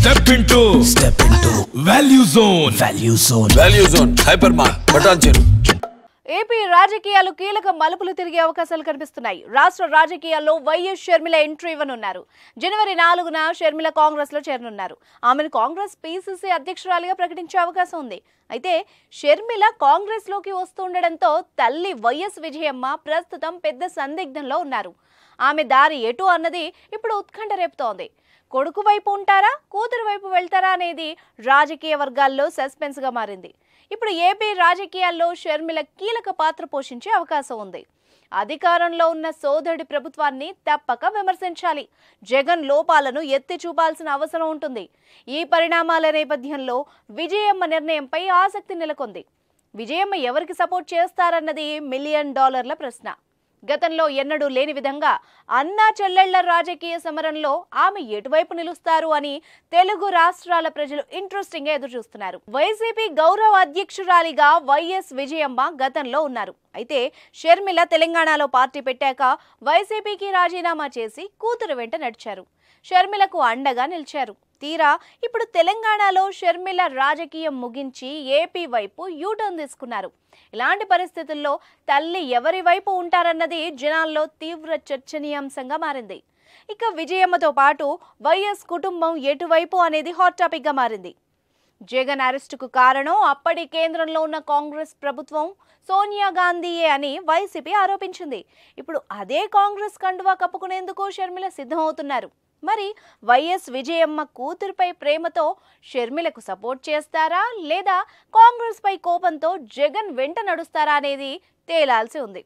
Step into Value Zone. Value Zone. Hypermart. Button. AP రాజకీయాలు కీలక మలుపులు తిరిగే అవకాశాలు కనిపిస్తున్నాయి. రాష్ట్ర రాజకీయాల్లో వైఎస్ షర్మిల ఎంట్రీ ఇవ్వనున్నారు. జనవరి 4న షర్మిల కాంగ్రెస్ లో చేరనున్నారు. ఆమెను కాంగ్రెస్ పీసీసీ అధ్యక్షురాలిగా ప్రకటించే అవకాశం ఉంది. అయితే షర్మిల కాంగ్రెస్ లోకి వస్తుండడంతో తల్లి వైఎస్ విజయమ్మ ప్రస్తుతం పెద్ద సందిగ్ధంలో ఉన్నారు. ఆమె దారి ఎటు అన్నది ఇప్పుడు ఉత్కంఠ రేపుతోంది. కొడుకు వైపు ఉంటారా, కూతురు వైపు వెళ్తారా అనేది రాజకీయ వర్గాల్లో సస్పెన్స్ గా మారింది. ఇప్పుడు ఏపీ రాజకీయాల్లో షర్మిల కీలక పాత్ర పోషించే అవకాశం ఉంది. అధికారంలో ఉన్న సోదరుడి ప్రభుత్వాన్ని తప్పక విమర్శించాలి. జగన్ లోపాలను ఎత్తి చూపాల్సిన అవసరం ఉంటుంది. ఈ పరిణామాల నేపథ్యంలో విజయమ్మ నిర్ణయంపై ఆసక్తి నెలకొంది. విజయమ్మ ఎవరికి సపోర్ట్ చేస్తారన్నది $1 మిలియన్ ప్రశ్న. గతంలో ఎన్నడూ లేని విధంగా అన్నా చెల్లెళ్ల రాజకీయ సమరంలో ఆమె ఎటువైపు నిలుస్తారు అని తెలుగు రాష్ట్రాల ప్రజలు ఇంట్రెస్టింగ్ గా ఎదురుచూస్తున్నారు. వైసీపీ గౌరవ అధ్యక్షురాలిగా వైఎస్ విజయమ్మ గతంలో ఉన్నారు. అయితే షర్మిల తెలంగాణలో పార్టీ పెట్టాక వైసీపీకి రాజీనామా చేసి కూతురు వెంట నడిచారు. షర్మిలకు అండగా నిలిచారు. తీరా ఇప్పుడు తెలంగాణలో షర్మిల రాజకీయం ముగించి ఏపీ వైపు యూటర్న్ తీసుకున్నారు. ఇలాంటి పరిస్థితుల్లో తల్లి ఎవరి వైపు ఉంటారన్నది జనాల్లో తీవ్ర చర్చనీయాంశంగా మారింది. ఇక విజయమ్మతో పాటు వైఎస్ కుటుంబం ఎటువైపు అనేది హాట్ టాపిక్ గా మారింది. జగన్ అరెస్టుకు కారణం అప్పటి కేంద్రంలో ఉన్న కాంగ్రెస్ ప్రభుత్వం, సోనియా గాంధీయే అని వైసీపీ ఆరోపించింది. ఇప్పుడు అదే కాంగ్రెస్ కండువా కప్పుకునేందుకు షర్మిల సిద్ధమవుతున్నారు. మరి వైఎస్ విజయమ్మ కూతురుపై ప్రేమతో షర్మిలకు సపోర్ట్ చేస్తారా, లేదా కాంగ్రెస్ పై కోపంతో జగన్ వెంట నడుస్తారా అనేది తేలాల్సి ఉంది.